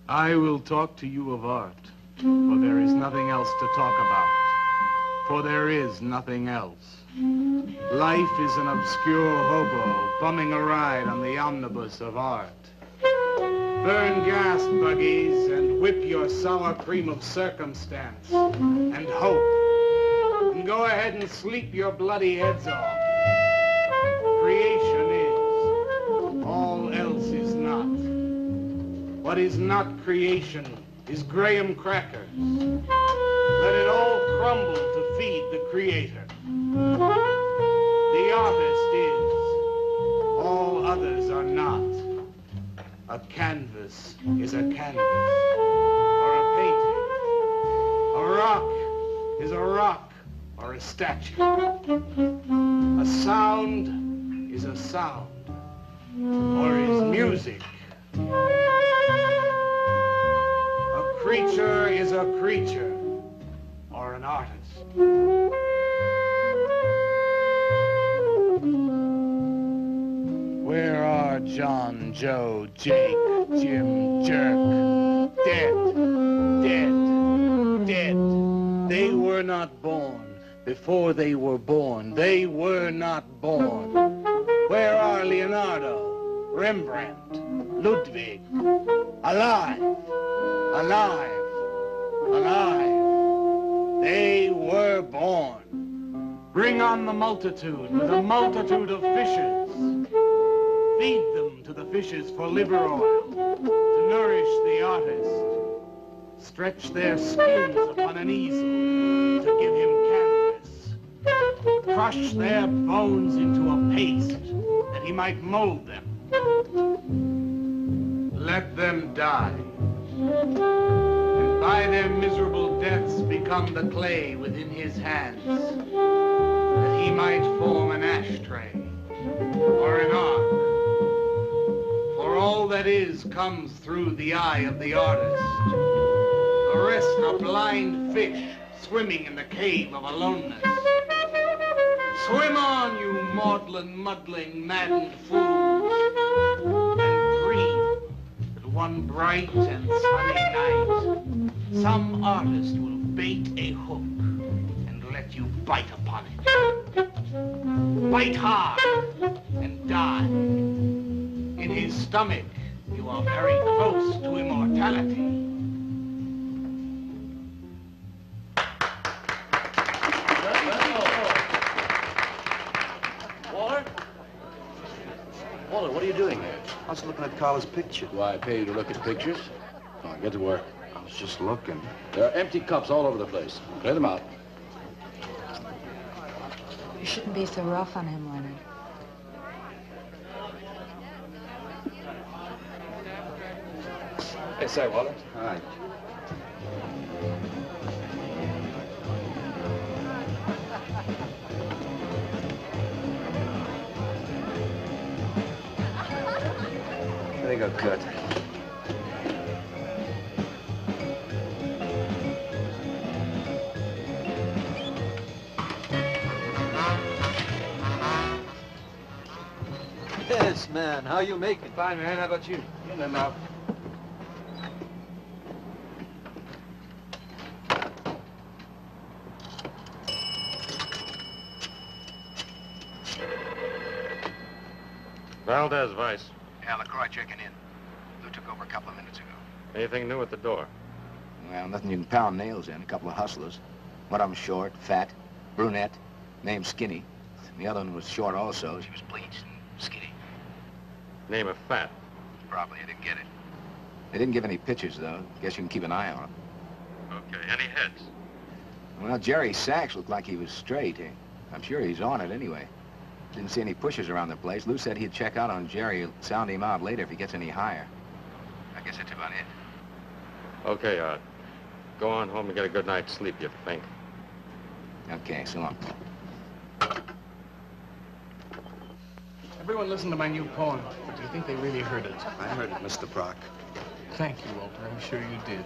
I will talk to you of art, for there is nothing else to talk about. For there is nothing else. Life is an obscure hobo bumming a ride on the omnibus of art. Burn gas buggies and whip your sour cream of circumstance and hope. And go ahead and sleep your bloody heads off. Creation is. All else is not. What is not creation is graham crackers. Let it all crumble to feed the creator. The artist is. All others are not. A canvas is a canvas, or a painting. A rock is a rock, or a statue. A sound is a sound, or is music. A creature is a creature, or an artist. Where are John, Joe, Jake, Jim, Jerk? Dead, dead, dead. They were not born. Before they were born, they were not born. Where are Leonardo, Rembrandt, Ludwig? Alive, alive, alive. They were born. Bring on the multitude with a multitude of fishes. Feed them to the fishes for liver oil, to nourish the artist. Stretch their skins upon an easel to give him canvas. Crush their bones into a paste that he might mold them. Let them die. And by their miserable deaths become the clay within his hands, that he might form an ashtray or an ark. For all that is comes through the eye of the artist. The rest are blind fish swimming in the cave of aloneness. Swim on, you maudlin, muddling, maddened fools, and dream that one bright and sunny night some artist will bait a hook and let you bite upon it. Bite hard and die. In his stomach, you are very close to immortality. Walter? Walter, what are you doing here? I was looking at Carla's picture. Do I pay you to look at pictures? Come on, get to work. I was just looking. There are empty cups all over the place. Clear them out. You shouldn't be so rough on him, Leonard. Hey, say, Walter. Hi. There you go, Kurt. Yes, man. How you making? Fine, man. How about you? In and out. Valdez, Vice. Yeah, LaCroix checking in. Lou took over a couple of minutes ago. Anything new at the door? Well, nothing you can pound nails in. A couple of hustlers. One of them short, fat, brunette, named Skinny. The other one was short also. She was bleached and skinny. Name of Fat. Probably. I didn't get it. They didn't give any pictures, though. Guess you can keep an eye on them. Okay. Any heads? Well, Jerry Sachs looked like he was straight. I'm sure he's on it anyway. Didn't see any pushers around the place. Lou said he'd check out on Jerry, sound him out later if he gets any higher. I guess that's about it. Okay, Art. Go on home and get a good night's sleep, you think. Okay, so long. Everyone listen to my new poem. Do you think they really heard it? I heard it, Mr. Brock. Thank you, Walter. I'm sure you did.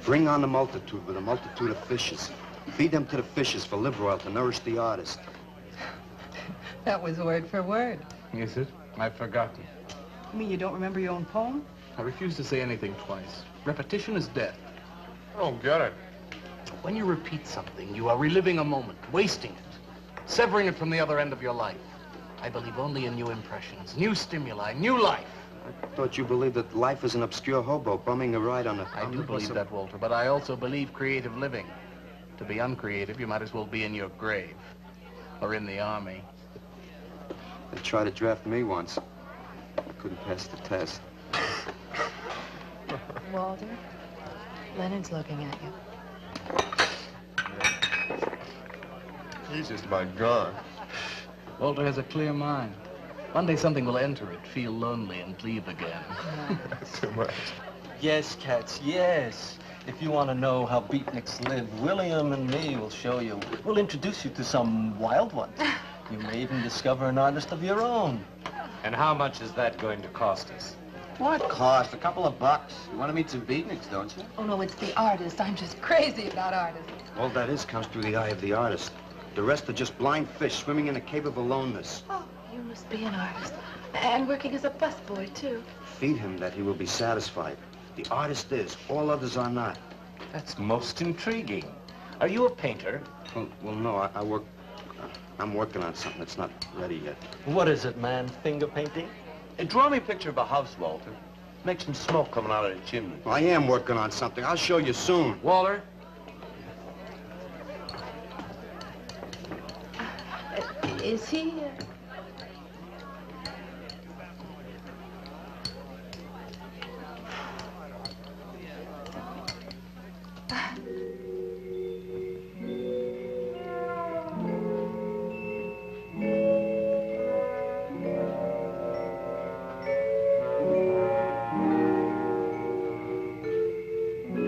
Bring on the multitude with a multitude of fishes. Feed them to the fishes for liver oil to nourish the artist. That was word for word. Is it? I've forgotten. You mean you don't remember your own poem? I refuse to say anything twice. Repetition is death. I don't get it. When you repeat something, you are reliving a moment, wasting it, severing it from the other end of your life. I believe only in new impressions, new stimuli, new life. I thought you believed that life is an obscure hobo bumming a ride on a... I do believe that, Walter, but I also believe creative living. To be uncreative, you might as well be in your grave or in the army. They tried to draft me once. I couldn't pass the test. Walter, Leonard's looking at you. He's just about gone. Walter has a clear mind. One day something will enter it, feel lonely, and leave again. Too much. Yes, cats, yes. If you want to know how beatniks live, William and me will show you. We'll introduce you to some wild ones. You may even discover an artist of your own. And how much is that going to cost us? What cost? A couple of bucks. You want to meet some beatniks, don't you? Oh, no, it's the artist. I'm just crazy about artists. All that is comes through the eye of the artist. The rest are just blind fish swimming in a cave of aloneness. Oh, you must be an artist. And working as a busboy, too. Feed him that he will be satisfied. The artist is. All others are not. That's most intriguing. Are you a painter? Well, no, I work... I'm working on something that's not ready yet. What is it, man? Finger painting? Draw me a picture of a house, Walter. Make some smoke coming out of the chimney. Well, I am working on something. I'll show you soon. Walter? Is he...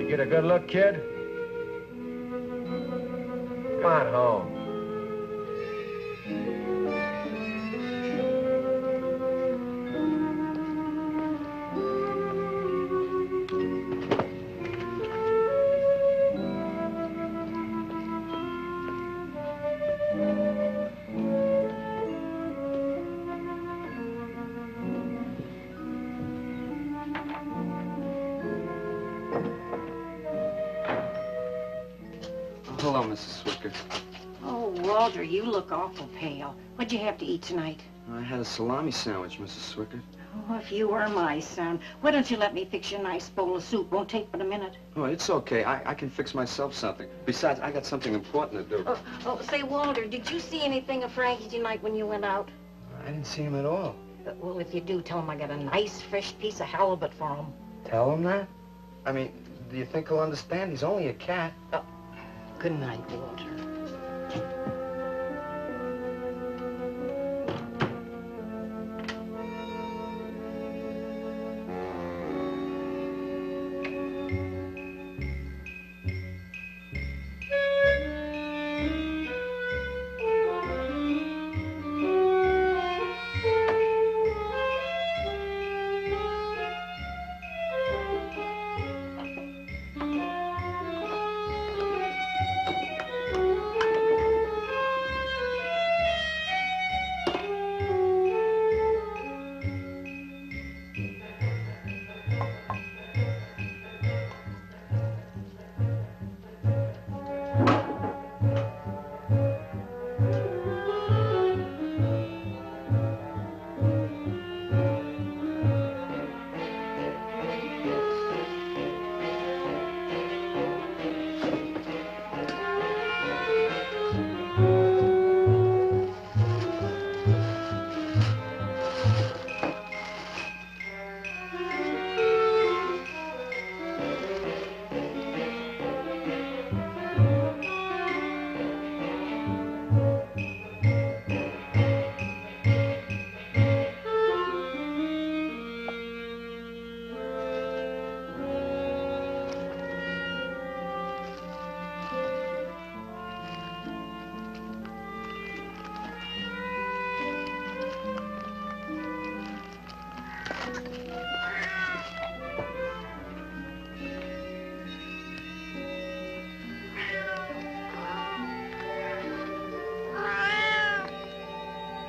Get a good look, kid? Come on home. Hello, Mrs. Swicker. Oh, Walter, you look awful pale. What'd you have to eat tonight? I had a salami sandwich, Mrs. Swicker. Oh, if you were my son, why don't you let me fix you a nice bowl of soup? Won't take but a minute. Oh, it's okay. I can fix myself something. Besides, I got something important to do. Say, Walter, did you see anything of Frankie tonight when you went out? I didn't see him at all. Well, if you do, tell him I got a nice, fresh piece of halibut for him. Tell him that? I mean, do you think he'll understand? He's only a cat. Good night, Walter.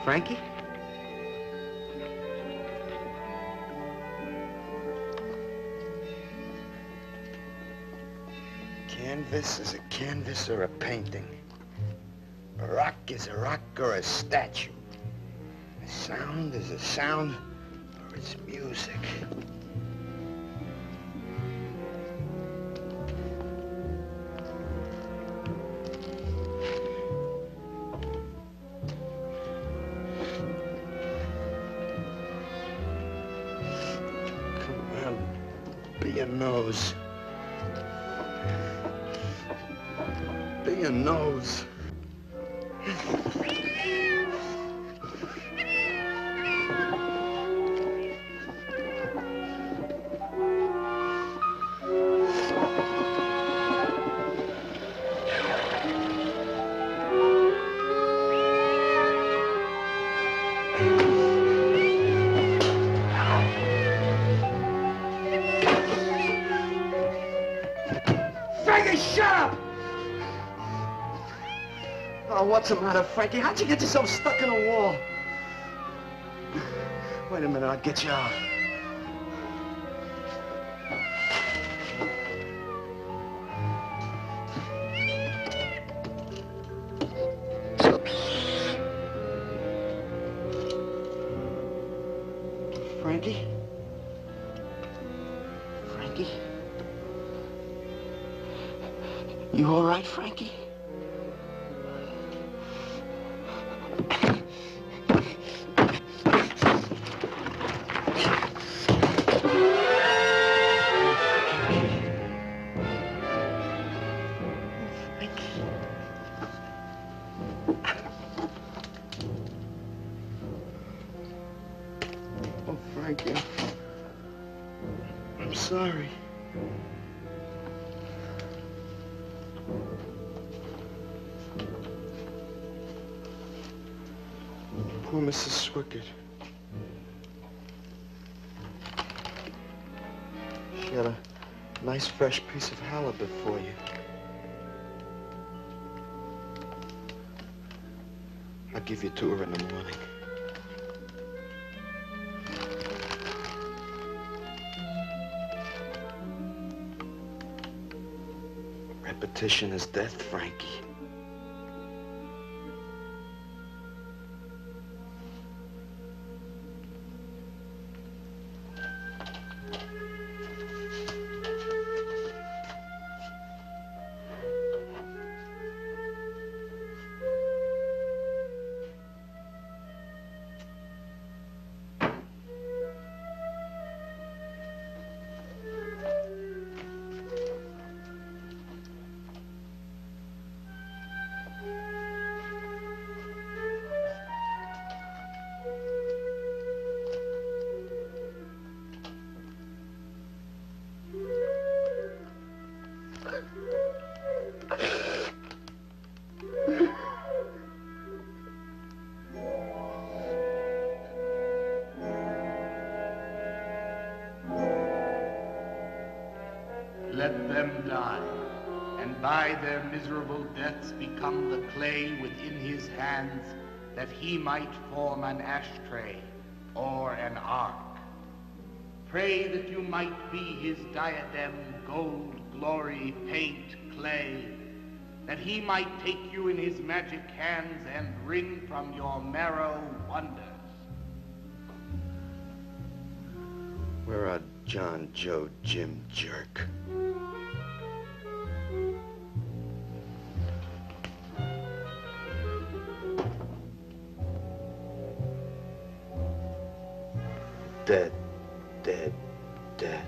Frankie? Canvas is a canvas or a painting. A rock is a rock or a statue. A sound is a sound or it's music. Come on, be a nose. Be a nose. Frankie, shut up! Oh, what's the matter, Frankie? How'd you get yourself stuck in a wall? Wait a minute, I'll get you out. Frankie? Frankie? You all right, Frankie? Oh, Frankie. I'm sorry. Poor Mrs. Swickett. She had a nice fresh piece of halibut for you. I'll give you to her in the morning. Repetition is death, Frankie. Let them die, and by their miserable deaths become the clay within his hands, that he might form an ashtray or an ark. Pray that you might be his diadem, gold, glory, paint, clay, that he might take you in his magic hands and wring from your marrow wonders. Where are John, Joe, Jim, Jerk? Dead, dead, dead.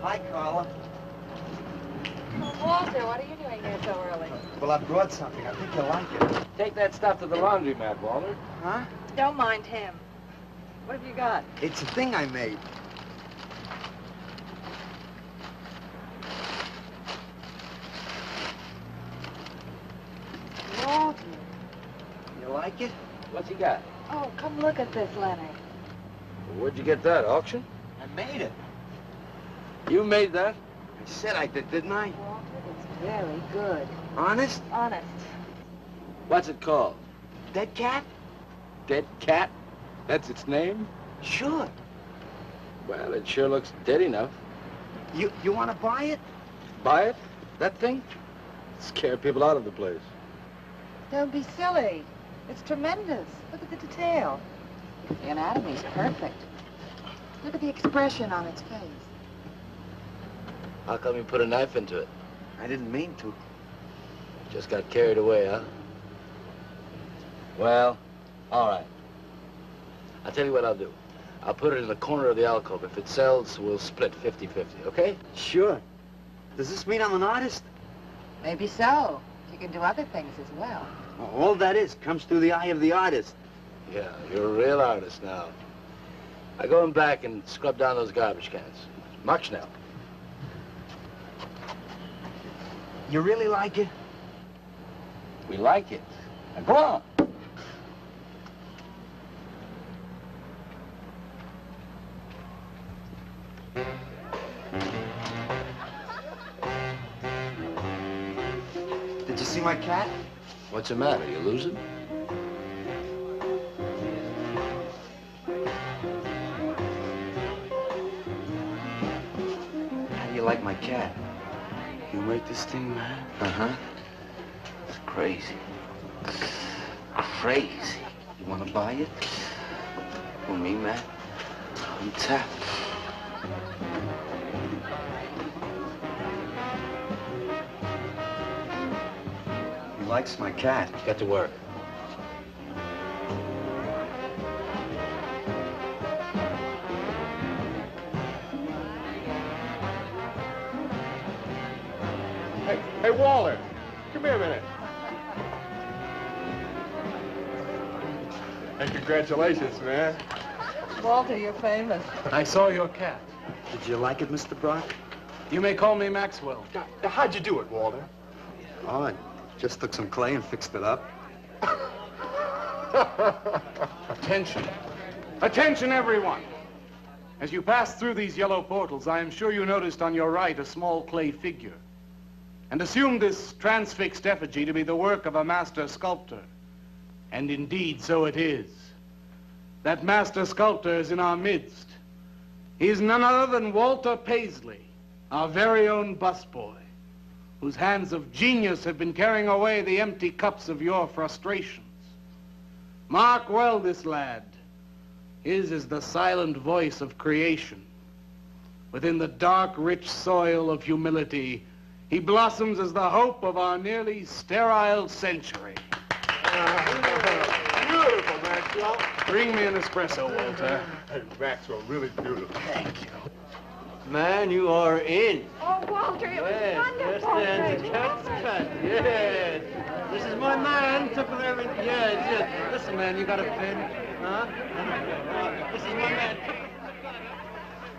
Hi, Carla. Walter, what are you doing here so early? Well, I brought something. I think you'll like it. Take that stuff to the laundromat, Walter. Huh? Don't mind him. What have you got? It's a thing I made. Walter. You like it? What's he got? Oh, come look at this, Leonard. Where'd you get that, auction? I made it. You made that? I said I did, didn't I? Walter, it's very good. Honest? Honest. What's it called? Dead cat? Dead cat? That's its name? Sure. Well, it sure looks dead enough. You want to buy it? Buy it? That thing? Scare people out of the place. Don't be silly. It's tremendous. Look at the detail. The anatomy's perfect. Look at the expression on its face. How come you put a knife into it? I didn't mean to. Just got carried away, huh? Well, all right. I'll tell you what I'll do. I'll put it in the corner of the alcove. If it sells, we'll split 50-50, okay? Sure. Does this mean I'm an artist? Maybe so. You can do other things as well. All that is comes through the eye of the artist. Yeah, you're a real artist now. I go in back and scrub down those garbage cans. March now. You really like it? We like it. Now go on. Did you see my cat? What's the matter? You losing? How do you like my cat? You make this thing, man? Uh-huh. It's crazy. Crazy. You want to buy it? For me, man? I'm tapped. He likes my cat. Get to work. Hey, Waller, come here a minute. Hey, congratulations, man. Walter, you're famous. I saw your cat. Did you like it, Mr. Brock? You may call me Maxwell. How'd you do it, Walter? Oh, I just took some clay and fixed it up. Attention. Attention, everyone. As you pass through these yellow portals, I am sure you noticed on your right a small clay figure, and assumed this transfixed effigy to be the work of a master sculptor. And indeed, so it is. That master sculptor is in our midst. He is none other than Walter Paisley, our very own busboy, whose hands of genius have been carrying away the empty cups of your frustrations. Mark well this lad. His is the silent voice of creation. Within the dark, rich soil of humility, he blossoms as the hope of our nearly sterile century. Beautiful, Maxwell. Bring me an espresso, Walter. Hey, Maxwell, really beautiful. Thank you. Man, you are in. Oh, Walter, it was wonderful. Yes, the cat's cut. Yes. This is my man. Took with everything. Yes. Listen, man, you got a pen? Huh? This is my man.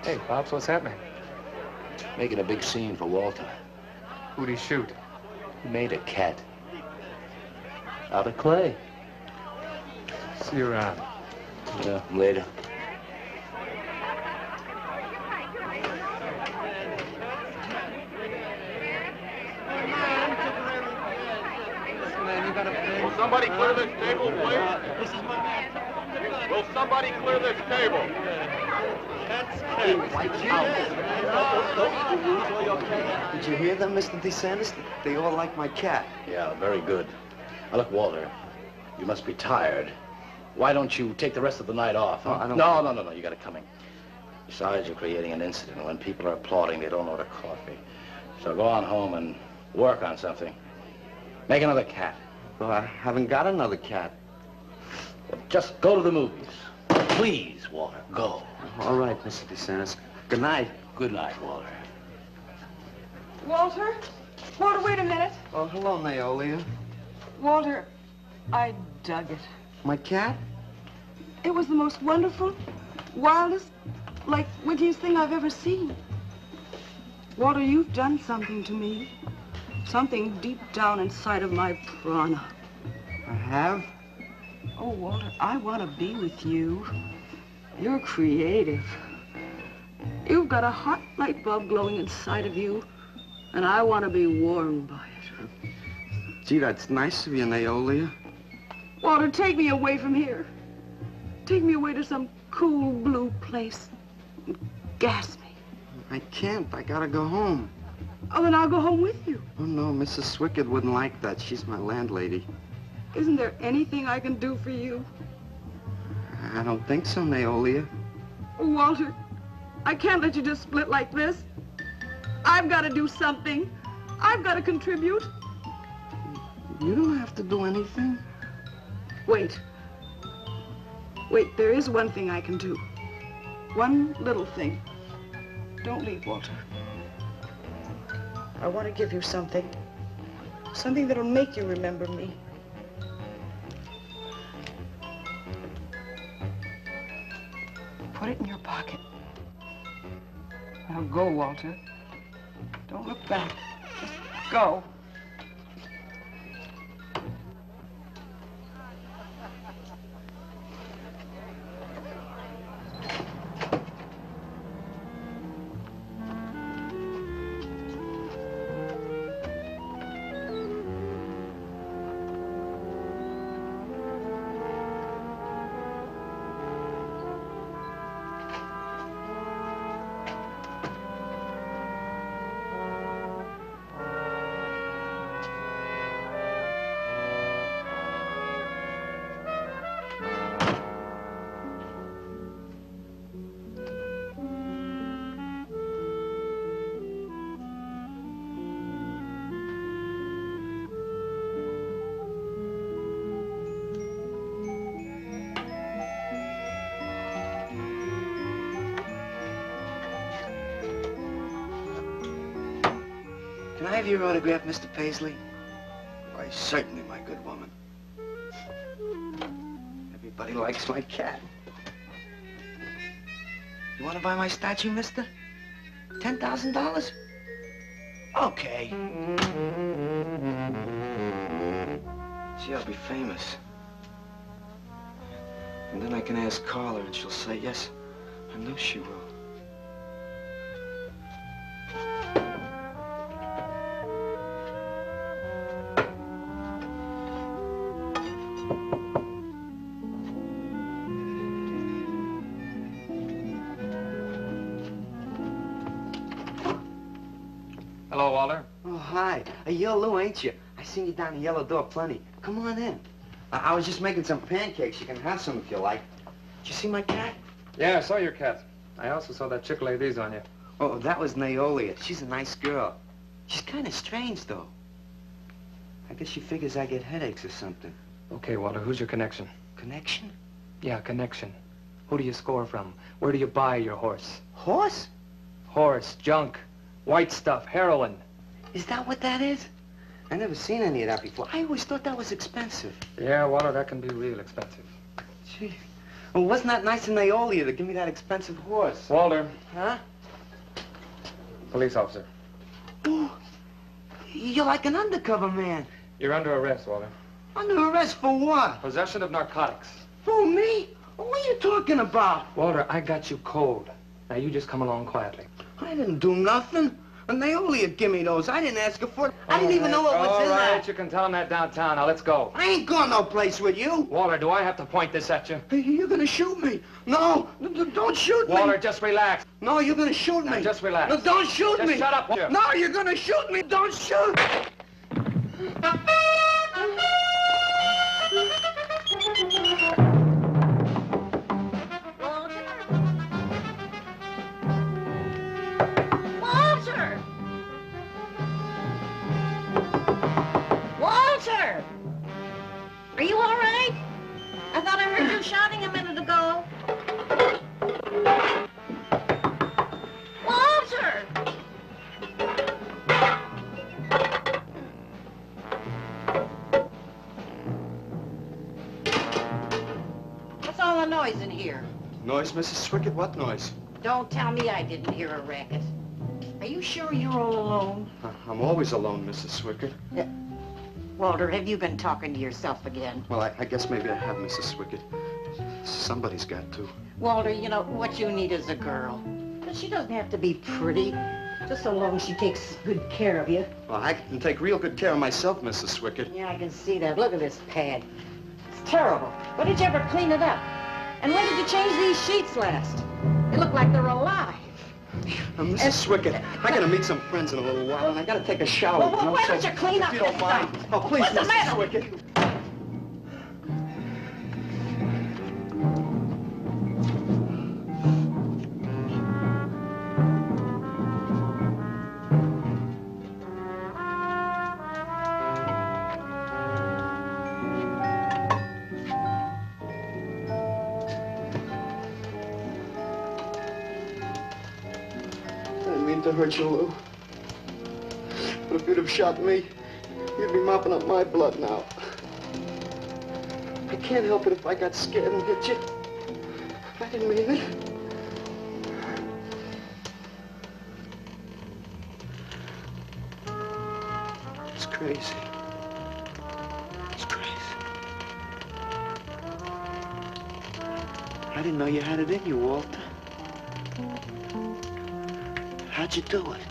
Hey, Pops, what's happening? Making a big scene for Walter. Who'd he shoot? He made a cat. Out of clay. See you around. Yeah, later. Will somebody clear this table, please? This is my man. Will somebody clear this table? Did you hear them, Mr. DeSantis? They all like my cat. Yeah, very good. Now, look, Walter, you must be tired. Why don't you take the rest of the night off, huh? I don't... No, you got it coming. Besides, you're creating an incident. When people are applauding, they don't order coffee. So go on home and work on something. Make another cat. Well, I haven't got another cat. Well, just go to the movies. Please, Walter, go. All right, Mr. DeSantis. Good night. Good night, Walter. Walter? Walter, wait a minute. Oh, hello, Naolia. Walter, I dug it. My cat? It was the most wonderful, wildest, like, wittiest thing I've ever seen. Walter, you've done something to me. Something deep down inside of my prana. I have? Oh, Walter, I want to be with you. You're creative. You've got a hot light bulb glowing inside of you, and I want to be warmed by it. Gee, that's nice of you, Naolia. Walter, take me away from here. Take me away to some cool blue place. Gas me. I can't. I gotta go home. Oh, then I'll go home with you. Oh, no, Mrs. Swickett wouldn't like that. She's my landlady. Isn't there anything I can do for you? I don't think so, Naolia. Oh, Walter, I can't let you just split like this. I've got to do something. I've got to contribute. You don't have to do anything. Wait. Wait, there is one thing I can do. One little thing. Don't leave, Walter. I want to give you something. Something that'll make you remember me. Put it in your pocket. Now go, Walter. Don't look back. Just go. Can I have your autograph, Mr. Paisley? Why, certainly, my good woman. Everybody likes my cat. You want to buy my statue, mister? $10,000? Okay. Gee, I'll be famous. And then I can ask Carla, and she'll say yes. I know she will. Hello, Walter. Oh, hi. You're Lou, ain't you? I seen you down the yellow door plenty. Come on in. I was just making some pancakes. You can have some if you like. Did you see my cat? Yeah, I saw your cat. I also saw that chick lay these on you. Oh, that was Naolia. She's a nice girl. She's kind of strange, though. I guess she figures I get headaches or something. Okay, Walter, who's your connection? Connection? Yeah, connection. Who do you score from? Where do you buy your horse? Horse? Horse, junk, white stuff, heroin. Is that what that is? I never seen any of that before. I always thought that was expensive. Yeah, Walter, that can be real expensive. Gee. Well, wasn't that nice of Naolia to give me that expensive horse? Walter. Huh? Police officer. Oh, you're like an undercover man. You're under arrest, Walter. Under arrest for what? Possession of narcotics. For me? What are you talking about? Walter, I got you cold. Now you just come along quietly. I didn't do nothing. And Naolia give me those. I didn't ask her for it. I didn't even know what was in All right, that. you can tell him that downtown. Now let's go. I ain't going no place with you. Walter, do I have to point this at you? You're gonna shoot me. No, don't shoot me. Walter, just relax. No, you're gonna shoot me. Now, just relax. No, don't shoot Just me. shut up, Walter. No, you're gonna shoot me. Don't shoot. Walter! Walter! Are you all right? I thought I heard you shouting a minute ago. Walter! What's all the noise in here? Noise, Mrs. Swickett? What noise? Don't tell me I didn't hear a racket. Are you sure you're all alone? I'm always alone, Mrs. Swickett. Walter, have you been talking to yourself again? Well, I guess maybe I have, Mrs. Swickett. Somebody's got to. Walter, you know, what you need is a girl. But she doesn't have to be pretty. Just so long as she takes good care of you. Well, I can take real good care of myself, Mrs. Swickett. Yeah, I can see that. Look at this pad. It's terrible. When did you ever clean it up? And when did you change these sheets last? They look like they're alive. Mrs. Swickett, I gotta meet some friends in a little while, and I gotta take a shower. Well, why don't you clean up if you don't this mind. stuff? Oh, please, What's the Mrs. matter? Swickett. To hurt you, Lou. But if you'd have shot me, you'd be mopping up my blood now. I can't help it if I got scared and hit you. I didn't mean it. It's crazy. It's crazy. I didn't know you had it in you, Walter. How'd you do it?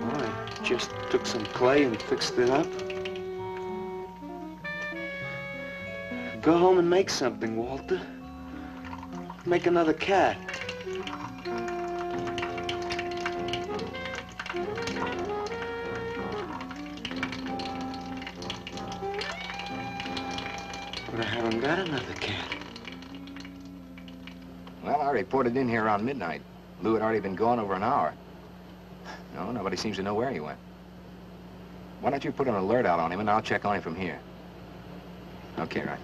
Oh, I just took some clay and fixed it up. Go home and make something, Walter. Make another cat. But I haven't got another cat. Well, I reported in here around midnight. Lou had already been gone over an hour. No, nobody seems to know where he went. Why don't you put an alert out on him, and I'll check on him from here. Okay, right.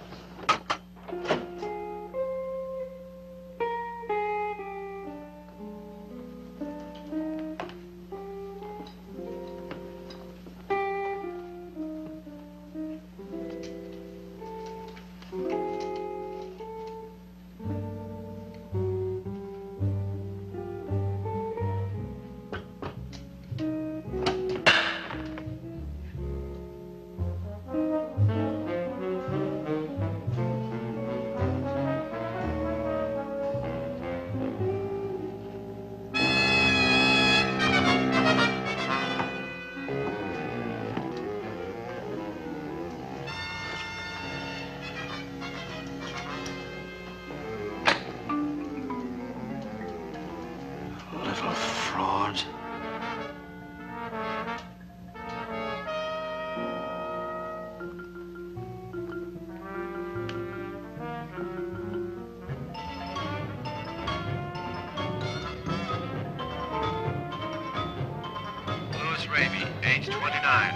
Age 29,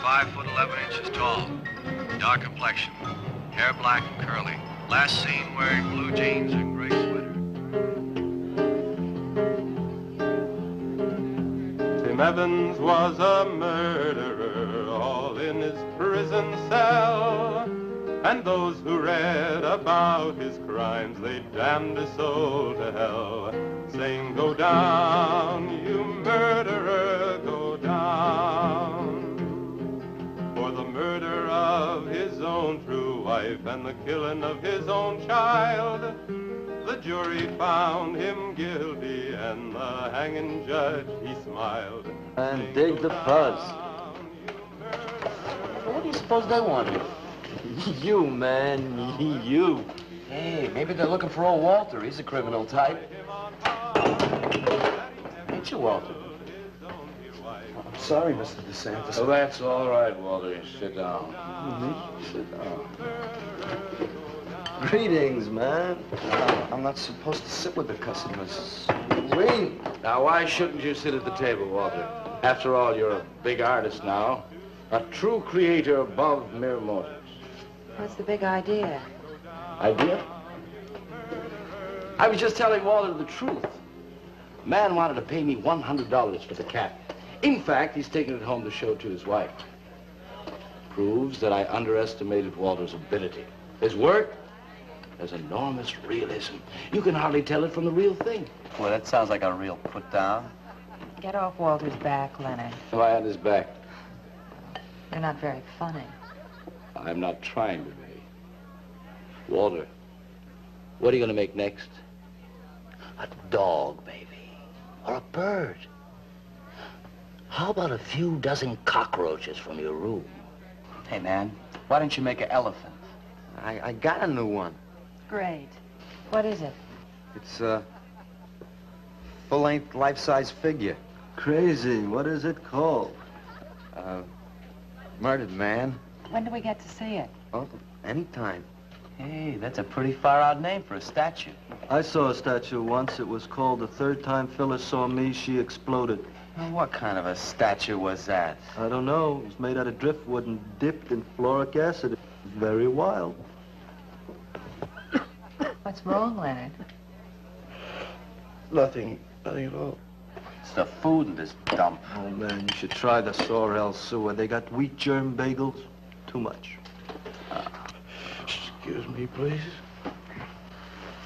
5 foot 11 inches tall, dark complexion, hair black and curly. Last seen wearing blue jeans and gray sweater. Tim Evans was a murderer, all in his prison cell. And those who read about his crimes, they damned his soul to hell, saying, "Go down, you murderer, go down." For the murder of his own true wife and the killing of his own child, the jury found him guilty, and the hanging judge, he smiled. And dig the fuzz. What do you suppose they want here? You, man, you. Hey, maybe they're looking for old Walter. He's a criminal type. Ain't you, Walter? I'm sorry, Mr. DeSantis. Oh, that's all right, Walter. Sit down. Sit down. Greetings, man. I'm not supposed to sit with the customers. Wait. Now, why shouldn't you sit at the table, Walter? After all, you're a big artist now. A true creator above mere mortals. What's the big idea? Idea? I was just telling Walter the truth. Man wanted to pay me $100 for the cat. In fact, he's taking it home to show to his wife. Proves that I underestimated Walter's ability. His work has enormous realism. You can hardly tell it from the real thing. Well, that sounds like a real put-down. Get off Walter's back, Leonard. Am I on his back? You're not very funny. I'm not trying to be. Walter, what are you going to make next? A dog, baby. or a bird. How about a few dozen cockroaches from your room? Hey, man, why don't you make an elephant? I got a new one. Great. What is it? It's a full-length, life-size figure. Crazy. What is it called? Murdered man. When do we get to see it? Oh, anytime. Hey, that's a pretty far-out name for a statue. I saw a statue once. It was called The Third Time Phyllis Saw Me, She Exploded. Well, what kind of a statue was that? I don't know. It was made out of driftwood and dipped in fluoric acid. It was very wild. What's wrong, Leonard? Nothing at all. It's the food in this dump. Oh, man, you should try the Sorrel sewer. They got wheat germ bagels. Too much. Excuse me, please.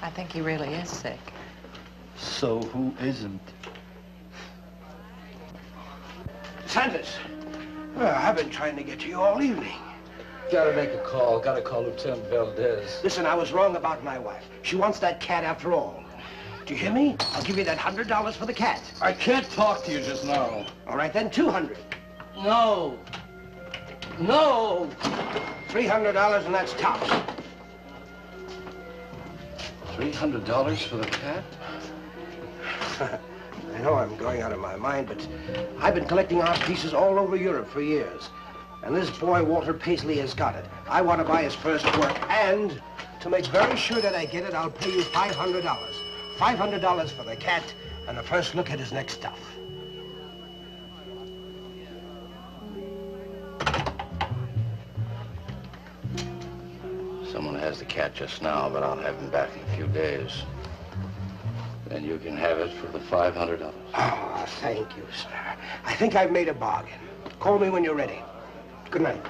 I think he really is sick. So who isn't? Sanders, I've been trying to get to you all evening. Gotta make a call. Gotta call Lieutenant Valdez. Listen, I was wrong about my wife. She wants that cat after all. Do you hear me? I'll give you that $100 for the cat. I can't talk to you just now. All right, then, $200. No. No. $300, and that's tops. $300 for the cat? I know I'm going out of my mind, but I've been collecting art pieces all over Europe for years. And this boy, Walter Paisley, has got it. I want to buy his first work, and to make very sure that I get it, I'll pay you $500. $500 for the cat, and the first look at his next stuff. Someone has the cat just now, but I'll have him back in a few days. Then you can have it for the $500. Oh, thank you, sir. I think I've made a bargain. Call me when you're ready. Good night.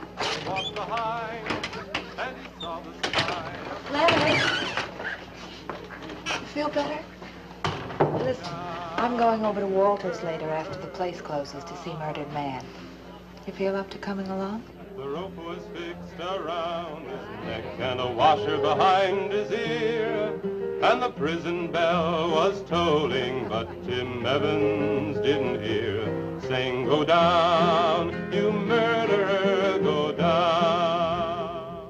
Leonard! You feel better? Listen, I'm going over to Walter's later after the place closes to see Murdered Man. You feel up to coming along? The rope was fixed around his neck and a washer behind his ear. And the prison bell was tolling, but Tim Evans didn't hear. Saying, go down, you murderer, go down.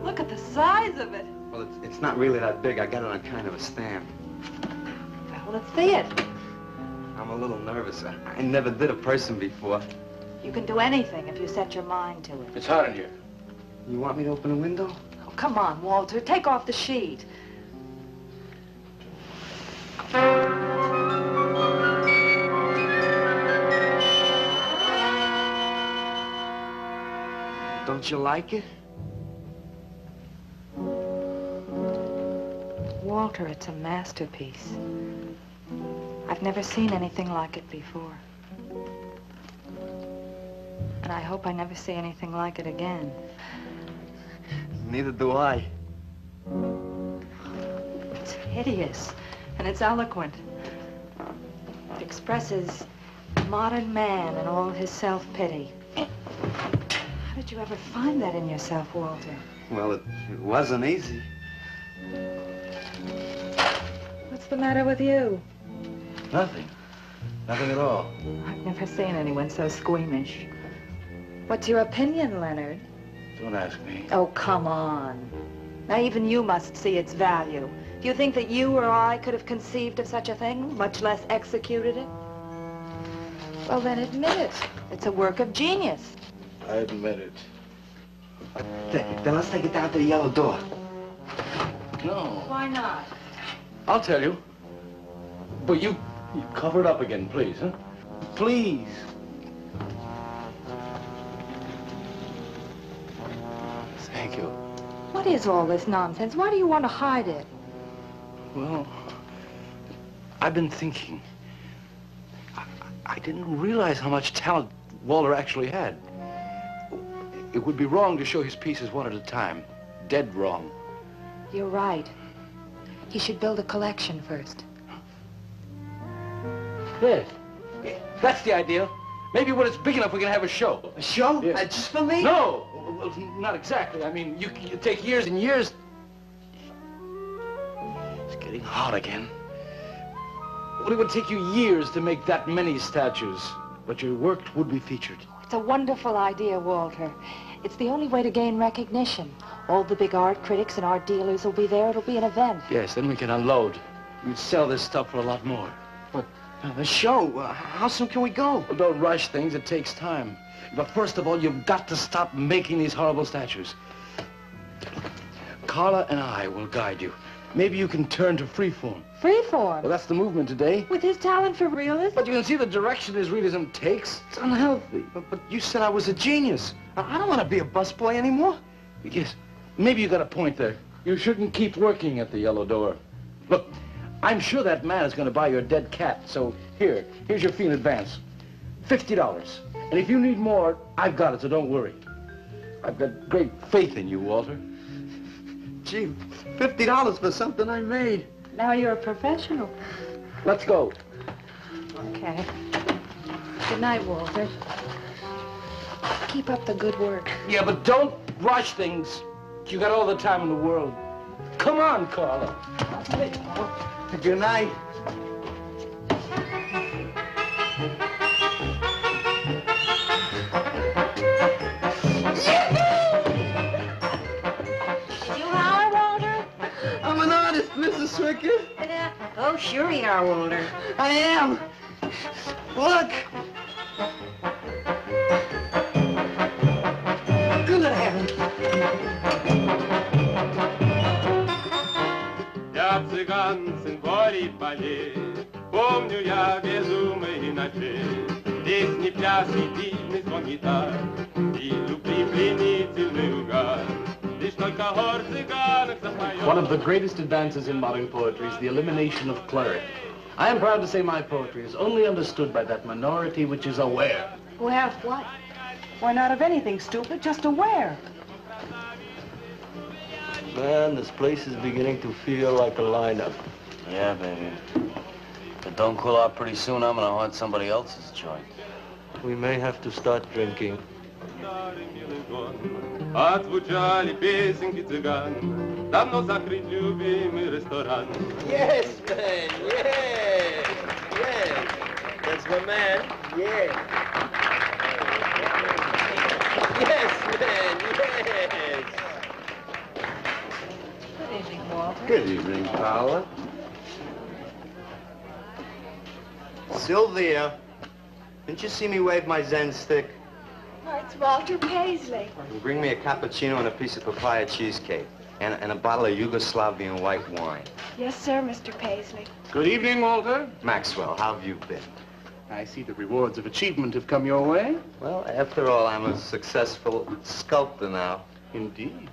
Look at the size of it. Well, it's not really that big. I got it on kind of a stand. Well, let's see it. I'm a little nervous. I never did a person before. You can do anything if you set your mind to it. It's hot in here. You want me to open a window? Oh, come on, Walter. Take off the sheet. Don't you like it? Walter, it's a masterpiece. I've never seen anything like it before. And I hope I never see anything like it again. Neither do I. It's hideous, and it's eloquent. It expresses modern man and all his self-pity. How did you ever find that in yourself, Walter? Well, it wasn't easy. What's the matter with you? Nothing. Nothing at all. I've never seen anyone so squeamish. What's your opinion, Leonard? Don't ask me. Oh, come on. Now, even you must see its value. Do you think that you or I could have conceived of such a thing, much less executed it? Well, then admit it. It's a work of genius. I admit it. Then let's take it down to the yellow door. No. Why not? I'll tell you. But you cover it up again, please, huh? Please. Thank you. What is all this nonsense? Why do you want to hide it? Well, I've been thinking. I didn't realize how much talent Walter actually had. It would be wrong to show his pieces one at a time. Dead wrong. You're right. He should build a collection first. Yes. That's the idea. Maybe when it's big enough, we can have a show. A show? Yeah. Just for me? No! Well, not exactly. I mean, you take years and years. It's getting hot again. Well, it would take you years to make that many statues, but your work would be featured. It's a wonderful idea, Walter. It's the only way to gain recognition. All the big art critics and art dealers will be there. It'll be an event. Yes, then we can unload. We'd sell this stuff for a lot more. But the show, how soon can we go? Well, don't rush things. It takes time. But first of all, you've got to stop making these horrible statues. Carla and I will guide you. Maybe you can turn to freeform. Freeform? Well, that's the movement today. With his talent for realism? But you can see the direction his realism takes. It's unhealthy. But you said I was a genius. I don't want to be a busboy anymore. Yes, maybe you got a point there. You shouldn't keep working at the Yellow Door. Look, I'm sure that man is going to buy your dead cat. So here's your fee in advance. $50. And if you need more, I've got it, so don't worry. I've got great faith in you, Walter. Gee, $50 for something I made. Now you're a professional. Let's go. Okay. Good night, Walter. Keep up the good work. Yeah, but don't rush things. You got all the time in the world. Come on, Carla. Good night. Oh, sure you are, Walter. I am. Look. Good heavens. Я цыган, сын полей полей, помню я безумные ночи. Песни, пляски, дивный звон гитар и любви пленительный угар. One of the greatest advances in modern poetry is the elimination of clarity. I am proud to say my poetry is only understood by that minority which is aware. Aware of what? Why, not of anything, stupid, just aware. Man, this place is beginning to feel like a lineup. Yeah, baby. If it don't cool out pretty soon, I'm gonna haunt somebody else's joint. We may have to start drinking. Отзвучали песенки цыган, давно закрыт любимый ресторан. Yes, man, yes, yes. That's my man, yeah. Yes, man, yes. Good evening, Walter. Good evening, Paula. Sylvia, didn't you see me wave my Zen stick? Oh, it's Walter Paisley. Bring me a cappuccino and a piece of papaya cheesecake. And a bottle of Yugoslavian white wine. Yes, sir, Mr. Paisley. Good evening, Walter. Maxwell, how have you been? I see the rewards of achievement have come your way. Well, after all, I'm a successful sculptor now. Indeed.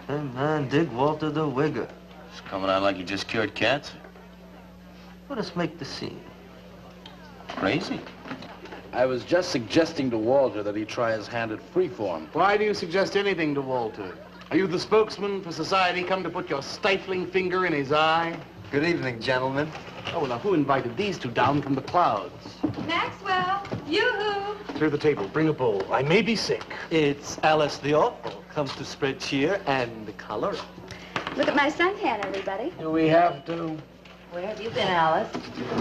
Hey, man, dig Walter the Wigger. It's coming out like you just cured cancer. Let us make the scene. Crazy. I was just suggesting to Walter that he try his hand at freeform. Why do you suggest anything to Walter? Are you the spokesman for society come to put your stifling finger in his eye? Good evening, gentlemen. Oh, now who invited these two down from the clouds? Maxwell, yoo-hoo. Clear the table, bring a bowl. I may be sick. It's Alice the Awful. Comes to spread cheer and color. Look at my suntan, everybody. Do we have to? Where have you been, Alice?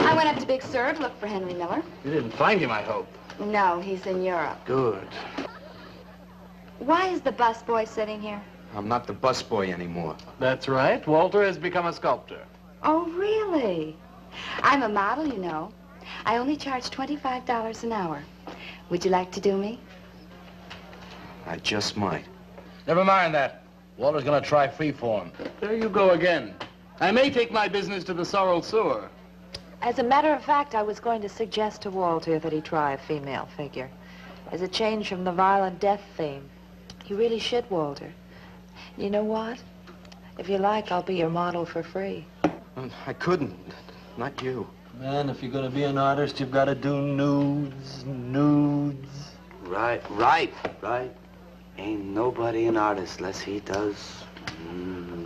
I went up to Big Sur to look for Henry Miller. You didn't find him, I hope. No, he's in Europe. Good. Why is the busboy sitting here? I'm not the busboy anymore. That's right. Walter has become a sculptor. Oh, really? I'm a model, you know. I only charge $25 an hour. Would you like to do me? I just might. Never mind that. Walter's gonna try freeform. There you go again. I may take my business to the sorrel sewer. As a matter of fact, I was going to suggest to Walter that he try a female figure. As a change from the violent death theme. He really should, Walter. You know what? If you like, I'll be your model for free. I couldn't. Not you. Man, if you're gonna be an artist, you've got to do nudes, nudes. Right. Ain't nobody an artist unless he does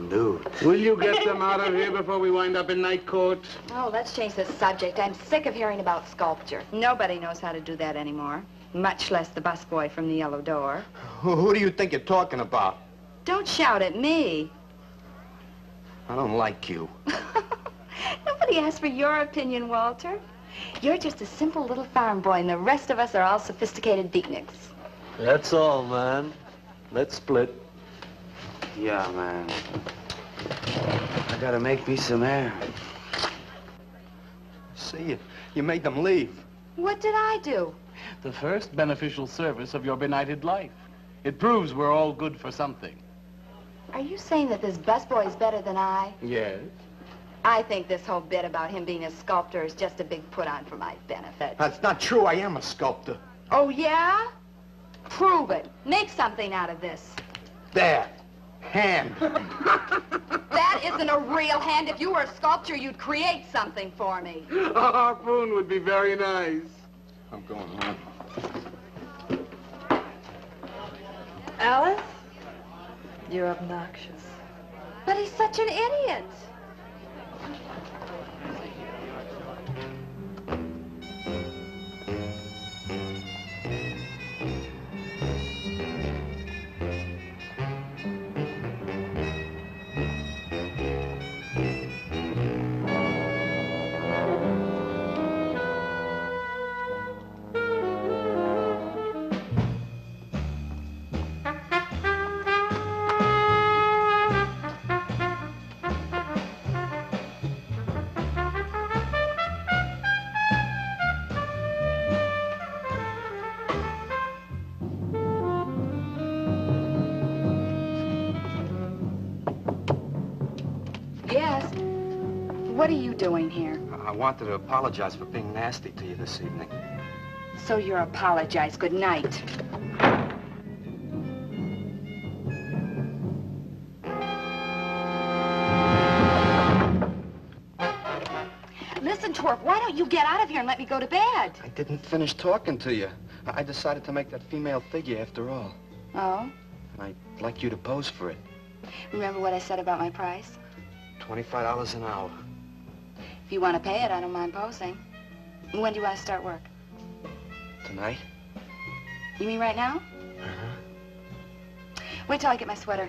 nudes. Will you get them out of here before we wind up in night court? Oh, let's change the subject. I'm sick of hearing about sculpture. Nobody knows how to do that anymore. much less the busboy from the yellow door. Who do you think you're talking about? Don't shout at me. I don't like you. Nobody asked for your opinion, Walter. You're just a simple little farm boy, and the rest of us are all sophisticated beatniks. That's all, man. Let's split. Yeah, man. I gotta make me some air. See, you made them leave. What did I do? The first beneficial service of your benighted life. It proves we're all good for something. Are you saying that this busboy is better than I? Yes. I think this whole bit about him being a sculptor is just a big put-on for my benefit. That's not true. I am a sculptor. Oh, yeah? Prove it. Make something out of this. There. Hand. That isn't a real hand. If you were a sculptor, you'd create something for me. A harpoon would be very nice. I'm going home. Alice? You're obnoxious. But he's such an idiot. What are you doing here? I wanted to apologize for being nasty to you this evening. So you're apologize. Good night. Listen, Torp, why don't you get out of here and let me go to bed? I didn't finish talking to you. I decided to make that female figure after all. Oh? And I'd like you to pose for it. Remember what I said about my price? $25 an hour. If you want to pay it, I don't mind posing. When do you want to start work? Tonight? You mean right now? Uh-huh. Wait till I get my sweater.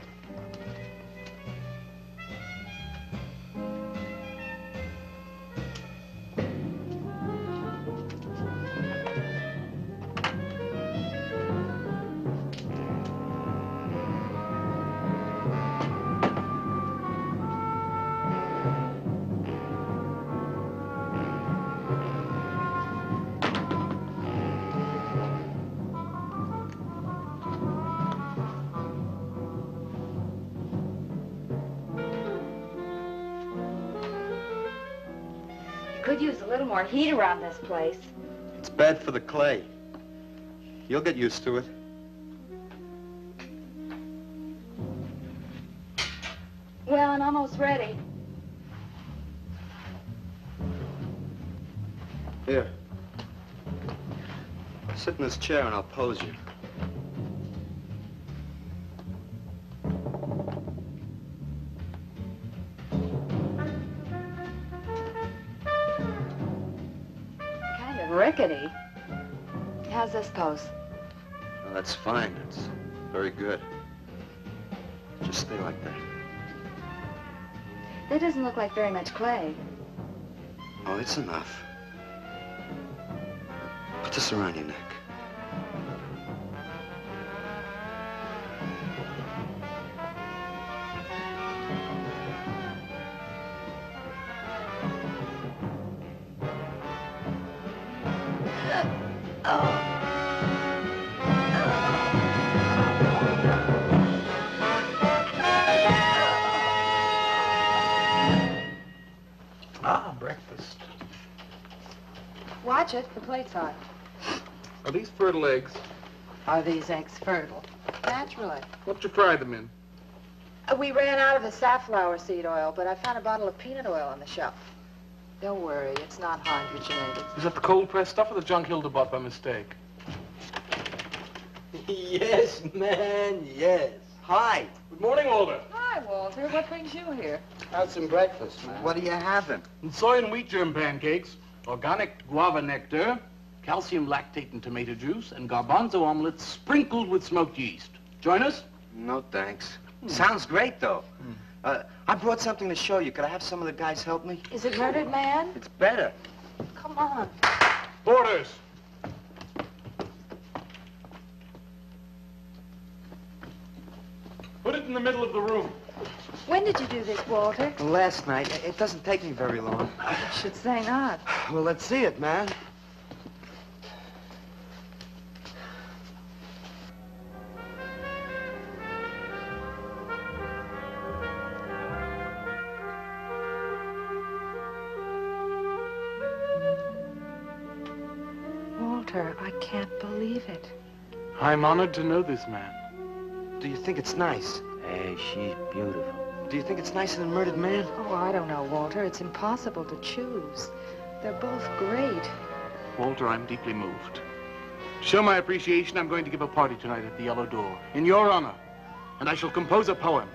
Could use a little more heat around this place. It's bad for the clay. You'll get used to it. Well, I'm almost ready. Here. Sit in this chair and I'll pose you. Rickety. How's this pose? Well, that's fine. It's very good. Just stay like that. That doesn't look like very much clay. Oh, it's enough. Put this around your neck. Breakfast. Watch it. The plate's hot. Are these fertile eggs? Are these eggs fertile? Naturally. What'd you fry them in? We ran out of the safflower seed oil, but I found a bottle of peanut oil on the shelf. Don't worry, it's not hydrogenated. Is that the cold-pressed stuff or the junk Hilda bought by mistake? Yes, man, yes. Hi. Good morning, Walter. Hi, Walter. What brings you here? How's some breakfast, man? What are you having? And soy and wheat germ pancakes, organic guava nectar, calcium lactate and tomato juice, and garbanzo omelets sprinkled with smoked yeast. Join us? No, thanks. Sounds great, though. I brought something to show you. Could I have some of the guys help me? Is it Murdered Man? It's better. Come on. Boarders! Put it in the middle of the room. When did you do this, Walter? Last night. It doesn't take me very long. I should say not. Well, let's see it, man. Walter, I can't believe it. I'm honored to know this man. Do you think it's nice? Hey, she's beautiful. Do you think it's nicer than Murdered Man? Oh, I don't know, Walter. It's impossible to choose. They're both great. Walter, I'm deeply moved. To show my appreciation, I'm going to give a party tonight at the Yellow Door, in your honor. And I shall compose a poem.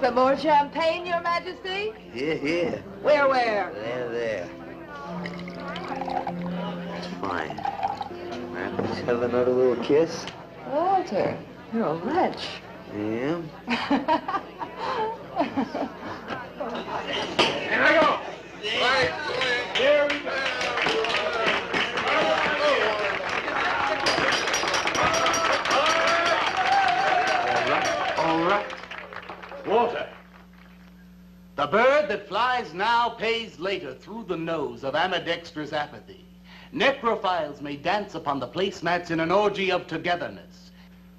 Some more champagne, Your Majesty? Yeah. Where? There. It's fine. Man, let's have another little kiss. Walter, you're a wretch. Yeah. Here I go! Here we go! All right. Walter. The bird that flies now pays later through the nose of ambidextrous apathy. Necrophiles may dance upon the placemats in an orgy of togetherness.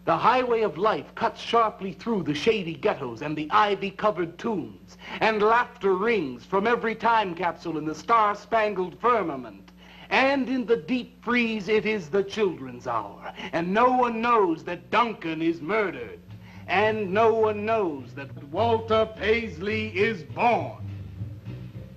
The highway of life cuts sharply through the shady ghettos and the ivy-covered tombs, and laughter rings from every time capsule in the star-spangled firmament. And in the deep freeze, it is the children's hour, and no one knows that Duncan is murdered. And no one knows that Walter Paisley is born.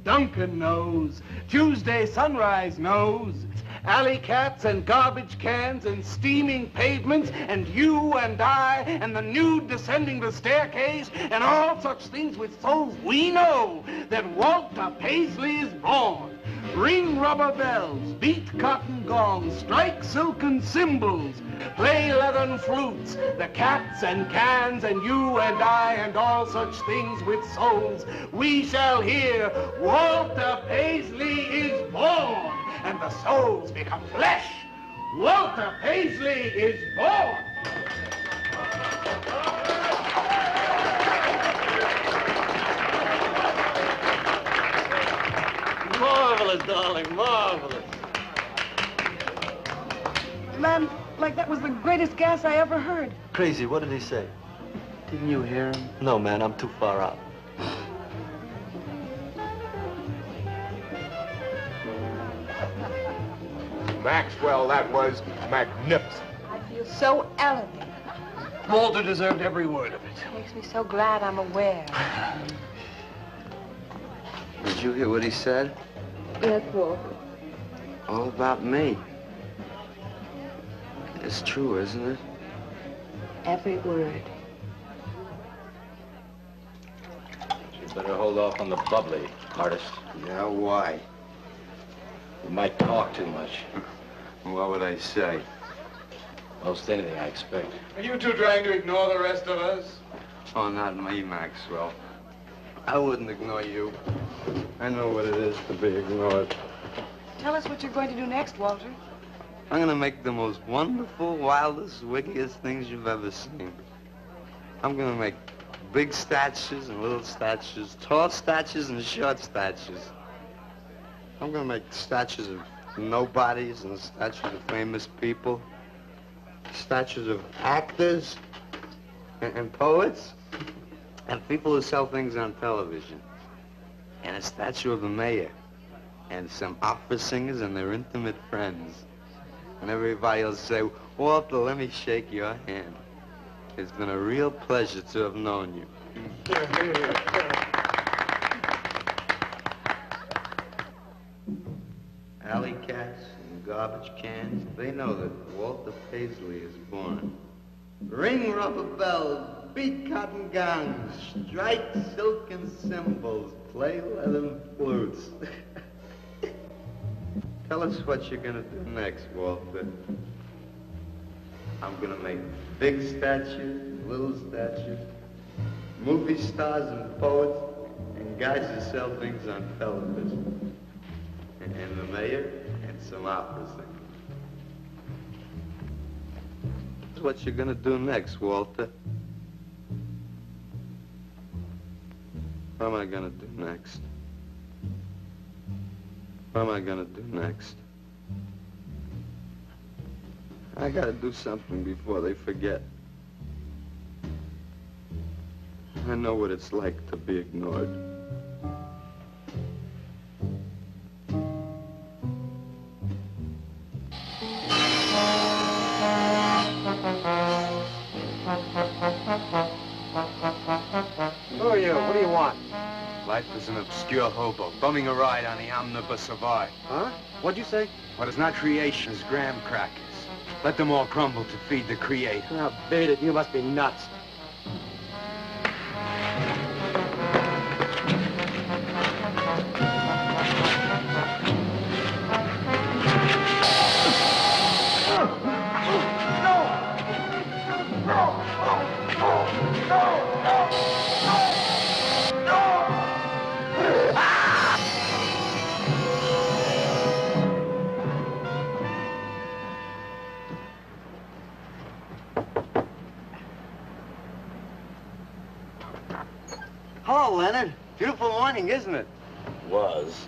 Duncan knows. Tuesday Sunrise knows. Alley cats and garbage cans and steaming pavements and you and I and the nude descending the staircase and all such things with souls, we know that Walter Paisley is born. Ring rubber bells, beat cotton gongs, strike silken cymbals, play leathern flutes, the cats and cans and you and I and all such things with souls. We shall hear Walter Paisley is born, and the souls become flesh. Walter Paisley is born. Marvelous, darling, marvelous. Man, like that was the greatest gas I ever heard. Crazy, what did he say? Didn't you hear him? No, man, I'm too far out. Maxwell, that was magnificent. I feel so elevated. Walter deserved every word of it. Makes me so glad I'm aware. Did you hear what he said? Yes, Walter. All about me. It's true, isn't it? Every word. You better hold off on the bubbly, artist. Yeah, why? You might talk too much. What would I say? Most anything, I expect. Are you two trying to ignore the rest of us? Oh, not me, Maxwell. I wouldn't ignore you. I know what it is to be ignored. Tell us what you're going to do next, Walter. I'm gonna make the most wonderful, wildest, wickedest things you've ever seen. I'm gonna make big statues and little statues, tall statues and short statues. I'm gonna make statues of nobodies and statues of famous people, statues of actors and poets and people who sell things on television, and a statue of the mayor and some opera singers and their intimate friends. And everybody will say, Walter, let me shake your hand. It's been a real pleasure to have known you. alley cats and garbage cans, they know that Walter Paisley is born. Ring rubber bells, beat cotton gongs, strike silken cymbals, play leathern flutes. Tell us what you're gonna do next, Walter. I'm gonna make big statues, little statues, movie stars and poets, and guys who sell things on television. And the mayor and some opera singers. That's what you're gonna do next, Walter. What am I gonna do next? What am I gonna do next? I gotta do something before they forget. I know what it's like to be ignored. Who are you? What do you want? Life is an obscure hobo, bumming a ride on the omnibus of art. Huh? What'd you say? What is not creation is graham crackers. Let them all crumble to feed the creator. Now, beat it. You must be nuts. Hello, Leonard. Beautiful morning, isn't it? Was.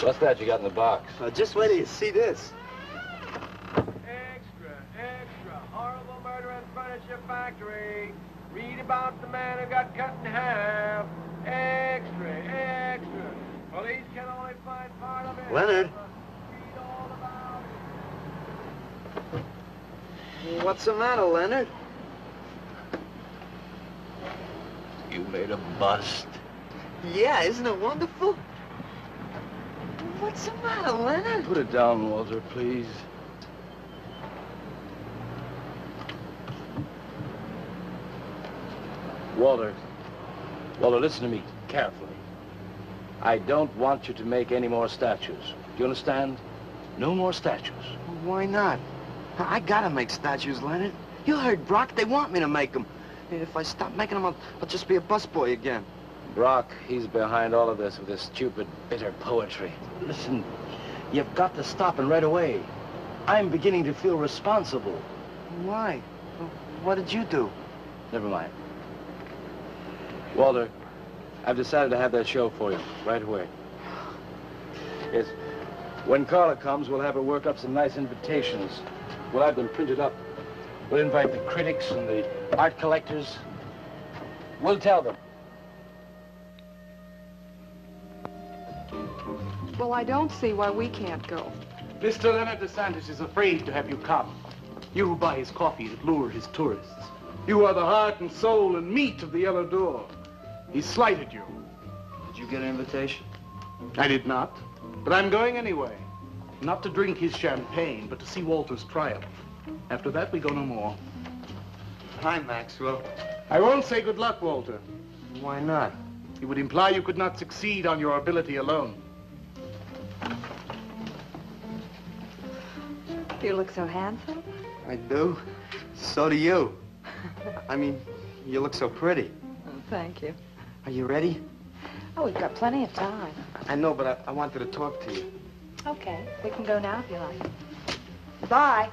What's that you got in the box? Just wait till you see this. Extra, extra, horrible murder in furniture factory. Read about the man who got cut in half. Extra, extra. Police can only find part of it. Leonard. Read all about it. What's the matter, Leonard? You made a bust. Yeah, isn't it wonderful? What's the matter, Leonard? Put it down, Walter, please. Walter, listen to me carefully. I don't want you to make any more statues. Do you understand? No more statues. Why not? I gotta make statues, Leonard. You heard Brock. They want me to make them. If I stop making them, I'll just be a busboy again. Brock, he's behind all of this with his stupid, bitter poetry. Listen, you've got to stop and right away. I'm beginning to feel responsible. Why? What did you do? Never mind. Walter, I've decided to have that show for you right away. Yes. When Carla comes, we'll have her work up some nice invitations. We'll have them printed up. We'll invite the critics and the art collectors. We'll tell them. Well, I don't see why we can't go. Mr. Leonard DeSantis is afraid to have you come. You who buy his coffee that lure his tourists. You are the heart and soul and meat of the Yellow Door. He slighted you. Did you get an invitation? I did not, but I'm going anyway. Not to drink his champagne, but to see Walter's triumph. After that, we go no more. Hi, Maxwell. I won't say good luck, Walter. Why not? It would imply you could not succeed on your ability alone. You look so handsome. I do. So do you. I mean, you look so pretty. Oh, thank you. Are you ready? Oh, we've got plenty of time. I know, but I wanted to talk to you. Okay, we can go now if you like. Bye.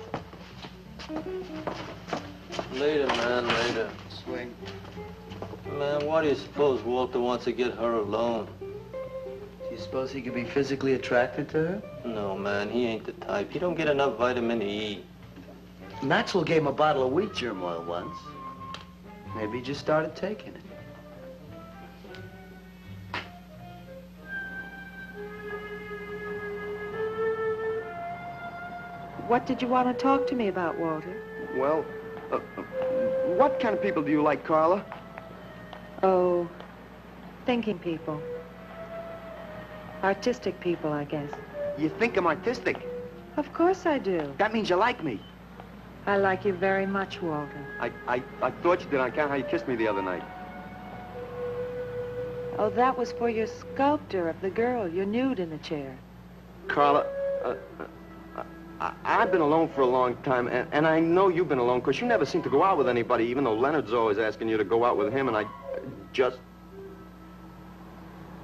Later, man, later. Swing. Man, why do you suppose Walter wants to get her alone? Do you suppose he could be physically attracted to her? No, man, he ain't the type. He don't get enough vitamin E. Maxwell gave him a bottle of wheat germ oil once. Maybe he just started taking it. What did you want to talk to me about, Walter? Well, what kind of people do you like, Carla? Oh, thinking people. Artistic people, I guess. You think I'm artistic. Of course I do. That means you like me. I like you very much, Walter. I thought you did on account how you kissed me the other night. Oh, that was for your sculptor of the girl, your nude in the chair. Carla, I've been alone for a long time, and I know you've been alone, because you never seem to go out with anybody, even though Leonard's always asking you to go out with him, and I just...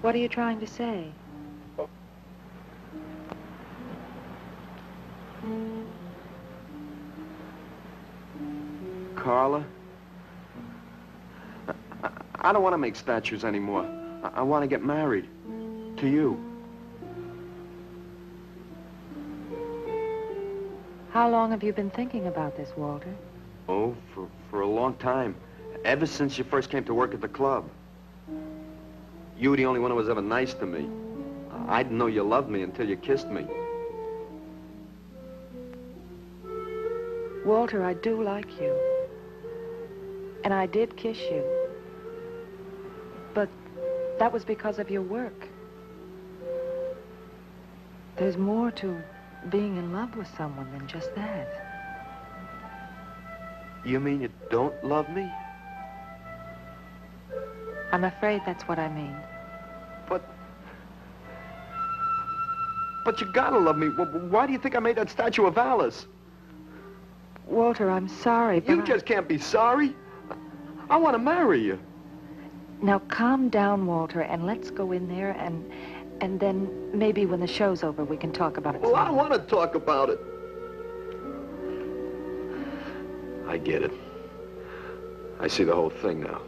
What are you trying to say? Carla, I don't want to make statues anymore. I want to get married. To you. How long have you been thinking about this, Walter? Oh, for a long time. Ever since you first came to work at the club. You were the only one who was ever nice to me. I didn't know you loved me until you kissed me. Walter, I do like you. And I did kiss you. But that was because of your work. There's more to being in love with someone than just that. You mean you don't love me? I'm afraid that's what I mean. But you gotta love me. Why do you think I made that statue of Alice? Walter, I'm sorry, but You just can't be sorry. I want to marry you. Now calm down, Walter, and let's go in there and then maybe when the show's over we can talk about it. Well, I don't want to talk about it. I get it. I see the whole thing now.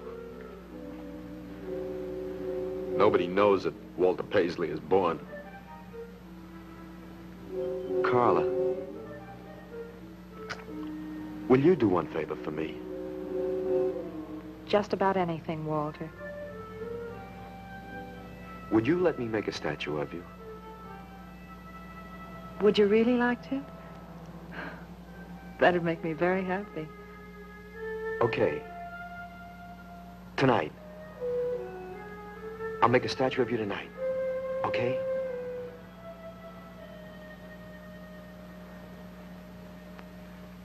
Nobody knows that Walter Paisley is born. Carla, will you do one favor for me? Just about anything, Walter. Would you let me make a statue of you? Would you really like to? That'd make me very happy. Okay. Tonight. I'll make a statue of you tonight. Okay?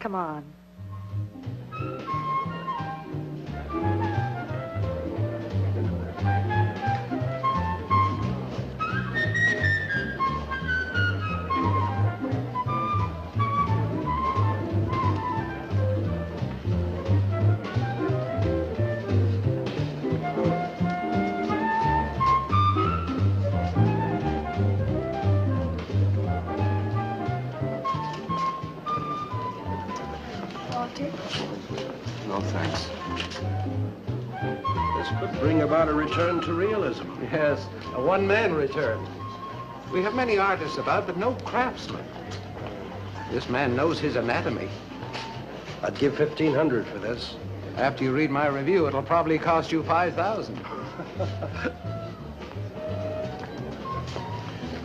Come on. No, thanks. This could bring about a return to realism. Yes, a one-man return. We have many artists about, but no craftsmen. This man knows his anatomy. I'd give $1,500 for this. After you read my review, it'll probably cost you $5,000.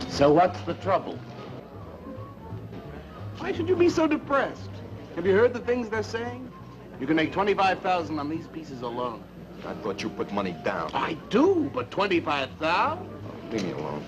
So what's the trouble? Why should you be so depressed? Have you heard the things they're saying? You can make $25,000 on these pieces alone. I thought you put money down. I do, but $25,000? Leave me alone.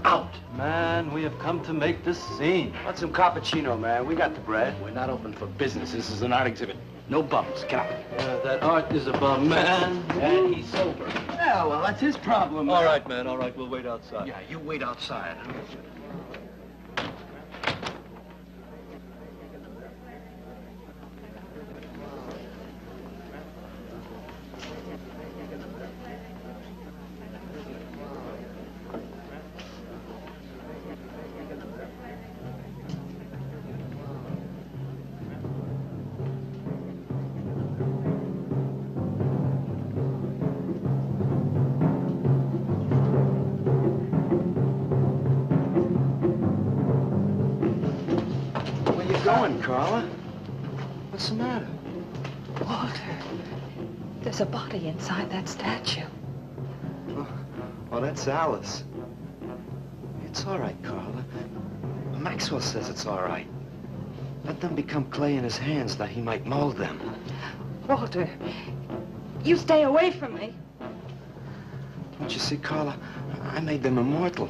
Out! Man, we have come to make this scene. Want some cappuccino, man? We got the bread. We're not open for business. This is an art exhibit. No bums. Get out. That art is a bum, man. And he's sober. Yeah, well, that's his problem. All right, man, all right. We'll wait outside. Yeah, you wait outside. Carla? What's the matter? Walter, there's a body inside that statue. Oh, that's Alice. It's all right, Carla. Maxwell says it's all right. Let them become clay in his hands that he might mold them. Walter, you stay away from me. Don't you see, Carla? I made them immortal.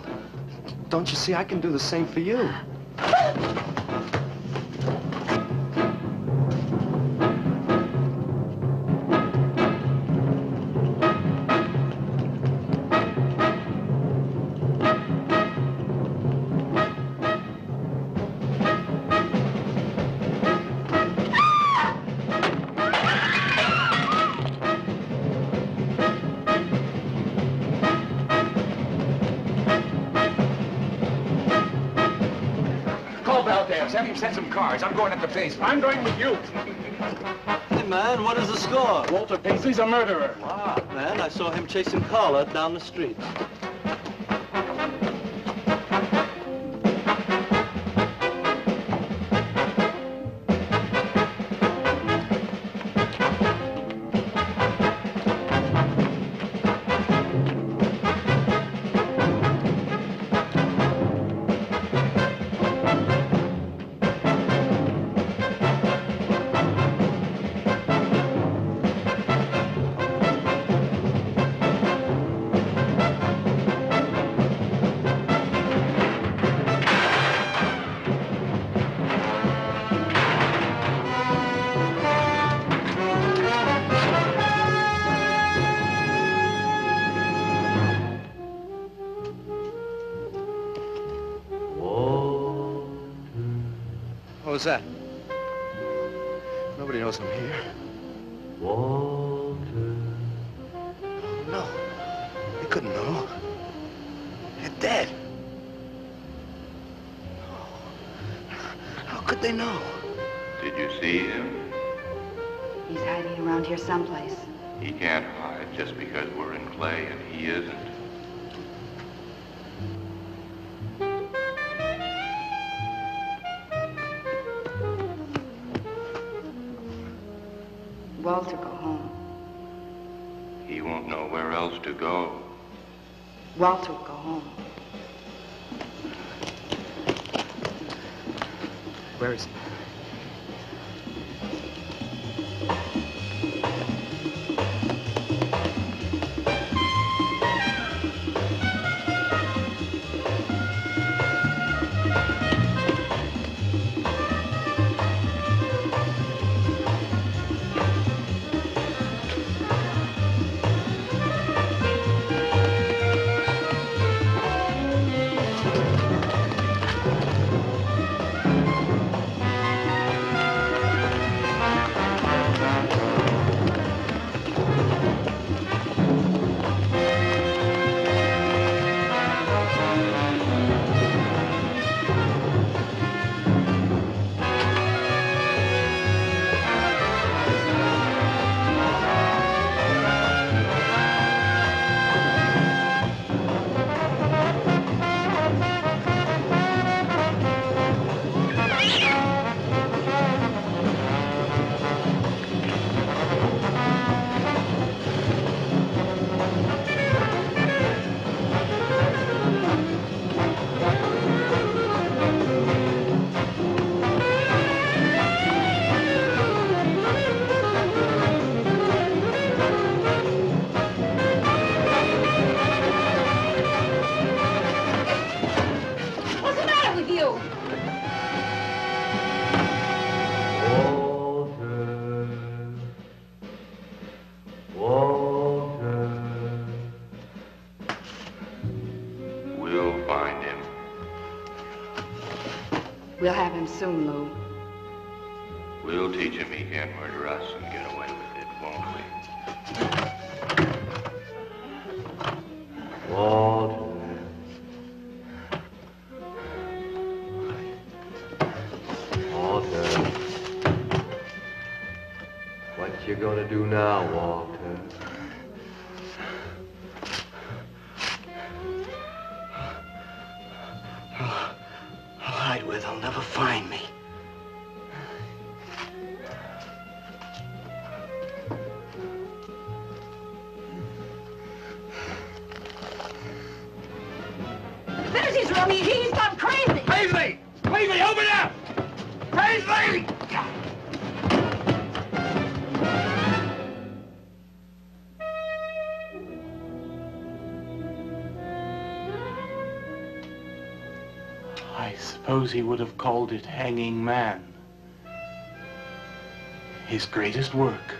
Don't you see, I can do the same for you. Have him send some cars. I'm going up the basement. I'm going with you. Hey, man, what is the score? Walter Paisley's a murderer. Wow, man, I saw him chasing Carla down the street. What was that? Nobody knows I'm here. Walter. No. They couldn't know. They're dead. How could they know? Did you see him? He's hiding around here someplace. He can't hide just because we're in clay and he isn't. Walter, go home. He won't know where else to go. Walter, go home. Where is he? We'll have him soon, Lou. We'll teach him he can't murder us and get away with it, won't we? Walter. Walter. What you gonna do now, Walter? I'll hide where they'll never find me. There's his room. He's gone crazy. Paisley! Paisley, open up! Paisley! I suppose he would have called it Hanging Man. His greatest work.